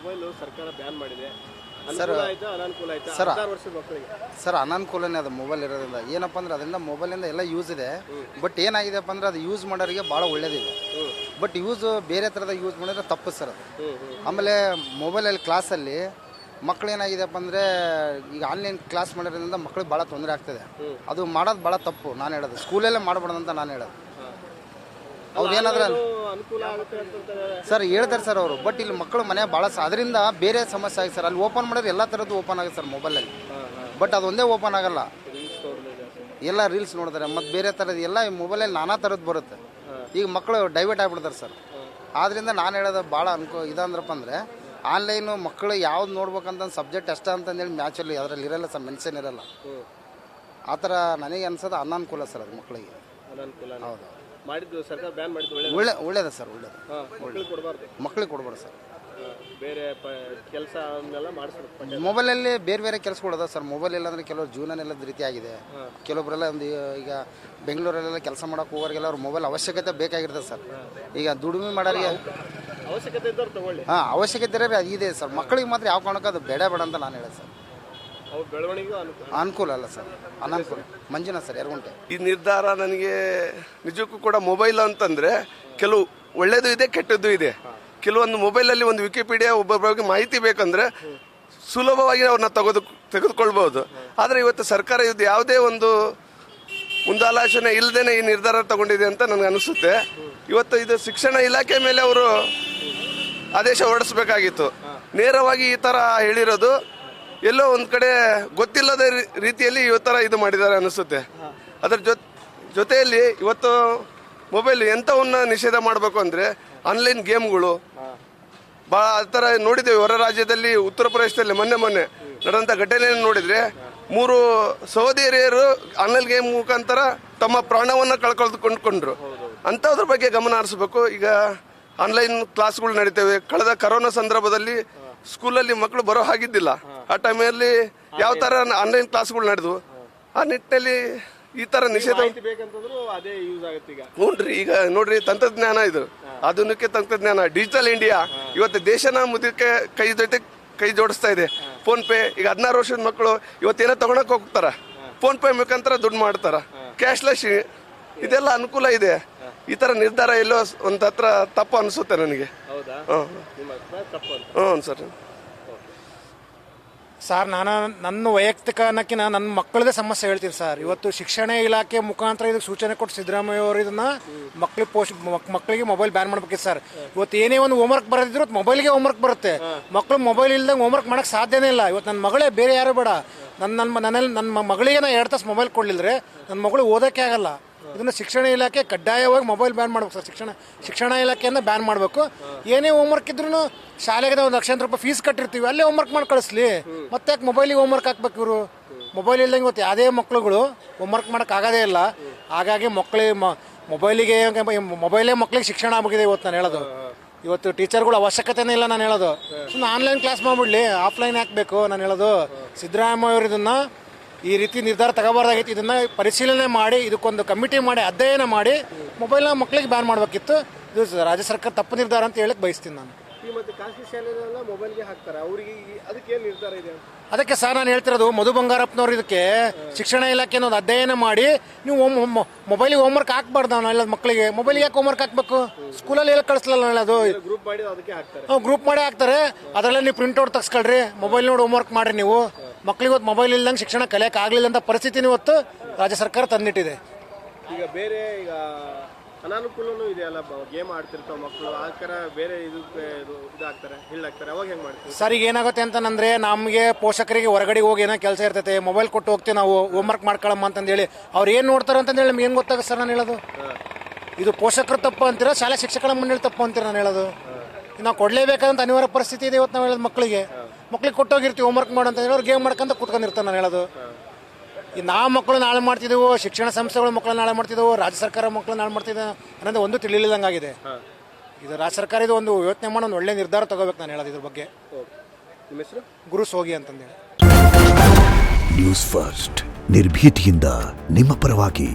Mobile ಸರ್ಕಾರ ban ಮಾಡಿದೆ. Sir ಅನಾನುಕೂಲ ಆಯ್ತಾ? ಸರ್ 16 ವರ್ಷದ ಮಕ್ಕಳಿಗೆ ಸರ್ ಅನಾನುಕೂಲನೇ ಅದು ಮೊಬೈಲ್ ಇರೋದ್ರಿಂದ. ಏನಪ್ಪ ಅಂದ್ರೆ ಅದರಿಂದ ಮೊಬೈಲಿಂದ ಎಲ್ಲ ಯೂಸ್ ಇದೆ. ಬಟ್ ಏನಾಗಿದೆಪ್ಪ ಅಂದ್ರೆ ಅದು ಯೂಸ್ ಮಾಡೋರಿಗೆ ಭಾಳ ಒಳ್ಳೇದಿದೆ. ಬಟ್ ಯೂಸ್ ಬೇರೆ ಥರದ ಯೂಸ್ ಮಾಡಿದ್ರೆ ತಪ್ಪು ಸರ್ ಅದು. ಆಮೇಲೆ ಮೊಬೈಲಲ್ಲಿ ಕ್ಲಾಸಲ್ಲಿ ಮಕ್ಳು ಏನಾಗಿದೆಪ್ಪ ಅಂದರೆ ಈಗ ಆನ್ಲೈನ್ ಕ್ಲಾಸ್ ಮಾಡೋದ್ರಿಂದ ಮಕ್ಳಿಗೆ ಭಾಳ ತೊಂದರೆ ಆಗ್ತದೆ. ಅದು ಮಾಡೋದು ಭಾಳ ತಪ್ಪು. ನಾನು ಹೇಳೋದು ಸ್ಕೂಲಲ್ಲೇ ಮಾಡಬಾರ್ದು ಅಂತ ನಾನು ಹೇಳೋದು. ಅವ್ರು ಏನಾದ್ರೆ ಅನುಕೂಲ ಆಗುತ್ತೆ ಅಂತ ಸರ್ ಹೇಳ್ತಾರೆ ಸರ್ ಅವರು. ಬಟ್ ಇಲ್ಲಿ ಮಕ್ಕಳು ಮನೆ ಭಾಳ ಅದರಿಂದ ಬೇರೆ ಸಮಸ್ಯೆ ಆಗಿದೆ ಸರ್. ಅಲ್ಲಿ ಓಪನ್ ಮಾಡಿದ್ರೆ ಎಲ್ಲ ಥರದ್ದು ಓಪನ್ ಆಗುತ್ತೆ ಸರ್ ಮೊಬೈಲಲ್ಲಿ. ಬಟ್ ಅದೊಂದೇ ಓಪನ್ ಆಗಲ್ಲ, ಎಲ್ಲ ರೀಲ್ಸ್ ನೋಡ್ತಾರೆ ಮತ್ತು ಬೇರೆ ಥರದ್ದು ಎಲ್ಲ ಮೊಬೈಲಲ್ಲಿ ನಾನಾ ಥರದ್ದು ಬರುತ್ತೆ. ಈಗ ಮಕ್ಕಳು ಡೈವರ್ಟ್ ಆಗಿಬಿಡ್ತಾರೆ ಸರ್. ಆದ್ದರಿಂದ ನಾನು ಹೇಳೋದು ಭಾಳ ಇದಂದ್ರಪ್ಪ ಅಂದರೆ ಆನ್ಲೈನು ಮಕ್ಕಳು ಯಾವ್ದು ನೋಡ್ಬೇಕಂತ ಸಬ್ಜೆಕ್ಟ್ ಅಷ್ಟ ಅಂತಂದೇಳಿ ಮ್ಯಾಚಲ್ಲಿ ಅದರಲ್ಲಿ ಇರಲ್ಲ ಸರ್, ಮೆನ್ಷನ್ ಇರಲ್ಲ. ಆ ಥರ ನನಗೆ ಅನ್ಸೋದು ಅನಾನುಕೂಲ ಸರ್ ಅದು ಮಕ್ಕಳಿಗೆ. ಹೌದು, ಮಾಡಿದ್ದು ಸರ್ಕಾರ ಬ್ಯಾನ್ ಮಾಡಿದ್ದು ಒಳ್ಳೇದ ಸರ್, ಒಳ್ಳೇದು. ಮಕ್ಕಳಿಗೆ ಕೊಡಬಾರ್ದು ಸರ್. ಬೇರೆ ಕೆಲಸ ಅವನ್ನೆಲ್ಲ ಮಾಡಿಸ್ಬೇಕು. ಮೊಬೈಲಲ್ಲಿ ಬೇರೆ ಬೇರೆ ಕೆಲಸ ಕೊಡೋದ ಸರ್. ಮೊಬೈಲ್ ಇಲ್ಲಾಂದ್ರೆ ಕೆಲವರು ಜೀವನನೆಲ್ಲದ ರೀತಿ ಆಗಿದೆ. ಕೆಲವೊಬ್ಬರೆಲ್ಲ ಒಂದು ಈಗ ಬೆಂಗಳೂರಲ್ಲೆಲ್ಲ ಕೆಲಸ ಮಾಡೋಕೆ ಹೋಗೋರಿಗೆಲ್ಲ ಅವ್ರ ಮೊಬೈಲ್ ಅವಶ್ಯಕತೆ ಬೇಕಾಗಿರ್ತದೆ ಸರ್. ಈಗ ದುಡಿಮೆ ಮಾಡೋರಿಗೆ ಅವಶ್ಯಕತೆ ಇದ್ದವ್ರು ತಗೊಳ್ಳಿ. ಅವಶ್ಯಕತೆ ಇದೆ ಸರ್. ಮಕ್ಕಳಿಗೆ ಮಾತ್ರ ಯಾವ ಕಾರಣಕ್ಕೂ ಅದು ಬೇಡ ಅಂತ ನಾನು ಹೇಳೋದು ಸರ್. ಅವ್ರ ಬೆಳವಣಿಗೆ ಅನುಕೂಲ ಅಲ್ಲ ಸರ್, ಅನಾನುಕೂಲ. ಮಂಜುನಾಥ್ ಸರ್, ಯರಗುಂಟೆ. ಈ ನಿರ್ಧಾರ ನನಗೆ ನಿಜಕ್ಕೂ ಕೂಡ ಮೊಬೈಲ್ ಅಂತಂದ್ರೆ ಕೆಲವು ಒಳ್ಳೇದು ಇದೆ, ಕೆಟ್ಟದ್ದು ಇದೆ. ಕೆಲವೊಂದು ಮೊಬೈಲಲ್ಲಿ ಒಂದು ವಿಕಿಪೀಡಿಯಾ ಒಬ್ಬೊಬ್ಬರಿಗೆ ಮಾಹಿತಿ ಬೇಕಂದ್ರೆ ಸುಲಭವಾಗಿ ಅವ್ರನ್ನ ತೆಗೆದುಕೊಳ್ಬಹುದು. ಆದರೆ ಇವತ್ತು ಸರ್ಕಾರ ಇದು ಯಾವುದೇ ಒಂದು ಮುಂದಾಲೋಚನೆ ಇಲ್ಲದೇನೆ ಈ ನಿರ್ಧಾರ ತಗೊಂಡಿದೆ ಅಂತ ನನಗೆ ಅನಿಸುತ್ತೆ. ಇವತ್ತು ಇದು ಶಿಕ್ಷಣ ಇಲಾಖೆ ಮೇಲೆ ಅವರು ಆದೇಶ ಹೊರಡಿಸಬೇಕಾಗಿತ್ತು. ನೇರವಾಗಿ ಈ ತರ ಹೇಳಿರೋದು ಎಲ್ಲೋ ಒಂದು ಕಡೆ ಗೊತ್ತಿಲ್ಲದ ರೀತಿಯಲ್ಲಿ ಈ ಥರ ಇದು ಮಾಡಿದ್ದಾರೆ ಅನಿಸುತ್ತೆ. ಅದರ ಜೊತೆಯಲ್ಲಿ ಇವತ್ತು ಮೊಬೈಲ್ ಎಂಥವನ್ನ ನಿಷೇಧ ಮಾಡಬೇಕು ಅಂದರೆ ಆನ್ಲೈನ್ ಗೇಮ್ಗಳು ಭಾಳ ಆ ಥರ ನೋಡಿದ್ದೇವೆ. ಹೊರ ರಾಜ್ಯದಲ್ಲಿ ಉತ್ತರ ಪ್ರದೇಶದಲ್ಲಿ ಮೊನ್ನೆ ನಡೆದಂಥ ಘಟನೆಯನ್ನು ನೋಡಿದರೆ 3 ಸಹೋದರಿಯರು ಆನ್ಲೈನ್ ಗೇಮ್ ಮುಖಾಂತರ ತಮ್ಮ ಪ್ರಾಣವನ್ನು ಕಳ್ಕೊಂಡ್ರು. ಅಂಥದ್ರ ಬಗ್ಗೆ ಗಮನ ಹರಿಸಬೇಕು. ಈಗ ಆನ್ಲೈನ್ ಕ್ಲಾಸ್ಗಳು ನಡೀತೇವೆ. ಕಳೆದ ಕರೋನಾ ಸಂದರ್ಭದಲ್ಲಿ ಸ್ಕೂಲಲ್ಲಿ ಮಕ್ಕಳು ಬರೋ ಹಾಗಿದ್ದಿಲ್ಲ. ಆ ಟೈಮಲ್ಲಿ ಯಾವ ತರ ಆನ್ಲೈನ್ ಕ್ಲಾಸ್ಗಳು ನಡೆದ್ವು. ಆ ನಿಟ್ಟಿನಲ್ಲಿ ಈ ತರ ನಿಷೇಧ ಹ್ಞೂನ್ರಿ. ಈಗ ನೋಡ್ರಿ, ತಂತ್ರಜ್ಞಾನ ಇದು ಆಧುನಿಕ ತಂತ್ರಜ್ಞಾನ, ಡಿಜಿಟಲ್ ಇಂಡಿಯಾ ಇವತ್ತು ದೇಶನ ಮುದಕ್ಕೆ ಕೈ ಜೋಡಿಸ್ತಾ ಇದೆ. ಫೋನ್ ಪೇ, ಈಗ 16 ವರ್ಷದ ಮಕ್ಕಳು ಇವತ್ತೇನೋ ತಗೊಳಕ್ ಹೋಗ್ತಾರ, ಫೋನ್ ಪೇ ಮುಖಾಂತರ ದುಡ್ಡು ಮಾಡ್ತಾರ, ಕ್ಯಾಶ್ಲೆಸ್. ಇದೆಲ್ಲ ಅನುಕೂಲ ಇದೆ. ಈ ತರ ನಿರ್ಧಾರ ಎಲ್ಲೋ ಒಂದ್ ಹತ್ರ ತಪ್ಪು ಅನಿಸುತ್ತೆ ನನಗೆ. ಹ್ಞೂ ಸರ್, ನಾನು ನನ್ನ ವೈಯಕ್ತಿಕ ಅನ್ನೋಕ್ಕಿಂತ ನನ್ನ ಮಕ್ಕಳದೇ ಸಮಸ್ಯೆ ಹೇಳ್ತೀನಿ ಸರ್. ಇವತ್ತು ಶಿಕ್ಷಣ ಇಲಾಖೆ ಮುಖಾಂತರ ಇದಕ್ಕೆ ಸೂಚನೆ ಕೊಟ್ಟು ಸಿದ್ದರಾಮಯ್ಯ ಅವರು ಇದನ್ನ ಮಕ್ಕಳಿಗೆ ಮೊಬೈಲ್ ಬ್ಯಾನ್ ಮಾಡ್ಬೇಕಿತ್ತು ಸರ್. ಇವತ್ತು ಏನೇ ಒಂದು ಹೋಮ್ವರ್ಕ್ ಬರೋದಿದ್ರು ಮೊಬೈಲ್ಗೆ ಹೋಮ್ವರ್ಕ್ ಬರುತ್ತೆ. ಮಕ್ಕಳು ಮೊಬೈಲ್ ಇಲ್ದಂಗೆ ಹೋಮ್ವರ್ಕ್ ಮಾಡಕ್ಕೆ ಸಾಧ್ಯನೇ ಇಲ್ಲ. ಇವತ್ತು ನನ್ನ ಮಗಳೇ, ಬೇರೆ ಯಾರು ಬೇಡ, ನನ್ನ ಮಗಳಿಗೆ ನಾ 2 ತಾಸು ಮೊಬೈಲ್ ಕೊಡ್ಲಿದ್ರೆ ನನ್ನ ಮಗಳು ಓದೋಕ್ಕೆ ಆಗಲ್ಲ. ಇದನ್ನು ಶಿಕ್ಷಣ ಇಲಾಖೆ ಕಡ್ಡಾಯವಾಗಿ ಮೊಬೈಲ್ ಬ್ಯಾನ್ ಮಾಡ್ಬೇಕು ಸರ್. ಶಿಕ್ಷಣ ಇಲಾಖೆಯಿಂದ ಬ್ಯಾನ್ ಮಾಡಬೇಕು. ಏನೇ ಹೋಮ್ವರ್ಕ್ ಇದ್ರೂ ಶಾಲೆಗೆ 1 ಲಕ್ಷಾಂತರ ರೂಪಾಯಿ ಫೀಸ್ ಕಟ್ಟಿರ್ತೀವಿ, ಅಲ್ಲೇ ಹೋಮ್ವರ್ಕ್ ಮಾಡಿ ಕಳಿಸ್ಲಿ. ಮತ್ತೆ ಯಾಕೆ ಮೊಬೈಲಿಗೆ ಹೋಮ್ವರ್ಕ್ ಹಾಕ್ಬೇಕು ಇವರು? ಮೊಬೈಲ್ ಇಲ್ದಂಗೆ ಇವತ್ತು ಯಾವುದೇ ಮಕ್ಳುಗಳು ಹೋಮ್ವರ್ಕ್ ಮಾಡೋಕ್ಕಾಗೋದೇ ಇಲ್ಲ. ಹಾಗಾಗಿ ಮೊಬೈಲೇ ಮಕ್ಕಳಿಗೆ ಶಿಕ್ಷಣ ಆಗಿದೆ ಇವತ್ತು ನಾನು ಹೇಳೋದು. ಇವತ್ತು ಟೀಚರ್ಗಳು ಅವಶ್ಯಕತೆನೇ ಇಲ್ಲ ನಾನು ಹೇಳೋದು. ಸುಮ್ಮನೆ ಆನ್ಲೈನ್ ಕ್ಲಾಸ್ ಮಾಡ್ಬಿಡ್ಲಿ, ಆಫ್ಲೈನ್ ಹಾಕಬೇಕು ನಾನು ಹೇಳೋದು. ಸಿದ್ದರಾಮಯ್ಯ ಅವರು ಇದನ್ನು ಈ ರೀತಿ ನಿರ್ಧಾರ ತಗೋಬಾರ್ದಾಗಿತ್ತು. ಇದನ್ನ ಪರಿಶೀಲನೆ ಮಾಡಿ ಇದಕ್ಕೊಂದು ಕಮಿಟಿ ಮಾಡಿ ಅಧ್ಯಯನ ಮಾಡಿ ಮೊಬೈಲ್ನ ಮಕ್ಕಳಿಗೆ ಬ್ಯಾನ್ ಮಾಡಬೇಕಿತ್ತು. ಇದು ರಾಜ್ಯ ಸರ್ಕಾರ ತಪ್ಪು ನಿರ್ಧಾರ ಅಂತ ಹೇಳಕ್ ಬಯಸ್ತೀನಿ ನಾನು. ಅದಕ್ಕೆ ಸರ್ ನಾನು ಹೇಳ್ತಿರೋದು, ಮಧು ಬಂಗಾರಪ್ಪನವ್ರು ಇದಕ್ಕೆ ಶಿಕ್ಷಣ ಇಲಾಖೆ ಅನ್ನೋದು ಅಧ್ಯಯನ ಮಾಡಿ ನೀವು ಮೊಬೈಲಿಗೆ ಹೋಮ್ವರ್ಕ್ ಹಾಕ್ಬಾರ್ದು. ನಾವು ಹೇಳೋದು ಮಕ್ಕಳಿಗೆ ಮೊಬೈಲ್ಗೆ ಯಾಕೆ ಹೋಮ್ವರ್ಕ್ ಹಾಕ್ಬೇಕು? ಸ್ಕೂಲಲ್ಲಿ ಹೇಳಿ ಕಳಿಸ್ಲಲ್ಲ ಹೇಳೋದು. ಗ್ರೂಪ್ ಮಾಡಿ ಹಾಕ್ತಾರೆ. ಅದರಲ್ಲೇ ನೀವು ಪ್ರಿಂಟ್ಔಟ್ ತೆಗೆಸ್ಕೊಳ್ರಿ, ಮೊಬೈಲ್ ನೋಡಿ ಹೋಮ್ವರ್ಕ್ ಮಾಡ್ರಿ. ನೀವು ಮಕ್ಕಳಿಗೆ ಇವತ್ತು ಮೊಬೈಲ್ ಇಲ್ದಂಗೆ ಶಿಕ್ಷಣ ಕಲಿಯಕ್ಕೆ ಆಗಲಿಲ್ಲ ಅಂತ ಪರಿಸ್ಥಿತಿನ ಇವತ್ತು ರಾಜ್ಯ ಸರ್ಕಾರ ತಂದಿಟ್ಟಿದೆ. ಈಗ ಬೇರೆ ಈಗ ಅನಾನುಕೂಲನೂ ಇದೆಯಲ್ಲ, ಗೇಮ್ ಆಡ್ತಿರ್ತಾವ ಮಕ್ಕಳು, ಆ ಥರ ಬೇರೆ ಇದಾಗ್ತಾರೆ, ಹಿಳ್ಳಾಗ್ತಾರೆ, ಅವಾಗ ಹೆಂಗೆ ಮಾಡ್ತೀವಿ ಸರ್? ಈಗ ಏನಾಗುತ್ತೆ ಅಂತಂದ್ರೆ ನಮಗೆ ಪೋಷಕರಿಗೆ ಹೊರಗಡೆ ಹೋಗಿ ಏನೋ ಕೆಲಸ ಇರ್ತೈತೆ, ಮೊಬೈಲ್ ಕೊಟ್ಟು ಹೋಗ್ತೀವಿ ನಾವು ಹೋಮ್ವರ್ಕ್ ಮಾಡ್ಕೊಳ್ಳಮ್ಮ ಅಂತಂದೇಳಿ ಅವ್ರು ಏನು ನೋಡ್ತಾರೆ ಅಂತಂದೇಳಿ ನಮ್ಗೆ ಏನು ಗೊತ್ತಾಗುತ್ತೆ ಸರ್? ನಾನು ಹೇಳೋದು ಇದು ಪೋಷಕರು ತಪ್ಪು ಅಂತೀರಾ, ಶಾಲಾ ಶಿಕ್ಷಕರ ಮಂಡಳಿ ತಪ್ಪು ಅಂತೀರ? ನಾನು ಹೇಳೋದು ನಾವು ಕೊಡಲೇಬೇಕಂತ ಅನಿವಾರ್ಯ ಪರಿಸ್ಥಿತಿ ಇದೆ ಇವತ್ತು. ನಾವು ಹೇಳೋದು ಮಕ್ಕಳಿಗೆ ಕೊಟ್ಟೋಗಿರ್ತೀವಿ ಹೋಮ್ವರ್ಕ್ ಮಾಡು ಅಂತ ಹೇಳಿ ಅವ್ರು ಗೇಮ್ ಮಾಡ್ಕೊಂತ ಕೂತ್ಕೊಂಡಿರ್ತಾರೆ. ನಾನು ಹೇಳೋದು ನಾವು ಮಕ್ಕಳು ನಾಳೆ ಮಾಡ್ತಿದ್ದೆವು, ಶಿಕ್ಷಣ ಸಂಸ್ಥೆಗಳು ಮಕ್ಕಳನ್ನ ನಾಳೆ ಮಾಡ್ತಿದ್ದೆವು, ರಾಜ್ಯ ಸರ್ಕಾರ ಮಕ್ಕಳನ್ನ ನಾಳೆ ಮಾಡ್ತಿದ್ದೆ ಅನ್ನೋದು ಒಂದು ತಿಳಿಲಿಲ್ಲದಂಗಾಗಿದೆ. ಇದು ರಾಜ್ಯ ಸರ್ಕಾರ ಇದು ಒಂದು ಯೋಚನೆ ಮಾಡಿ ಒಂದು ಒಳ್ಳೆ ನಿರ್ಧಾರ ತಗೋಬೇಕು ನಾನು ಹೇಳೋದು ಇದ್ರ ಬಗ್ಗೆ. ಗುರು ಸೋಗಿ ಅಂತಂದೇಳಿ. ನ್ಯೂಸ್ ಫಸ್ಟ್ ನಿರ್ಭೀತಿಯಿಂದ ನಿಮ್ಮ ಪರವಾಗಿ.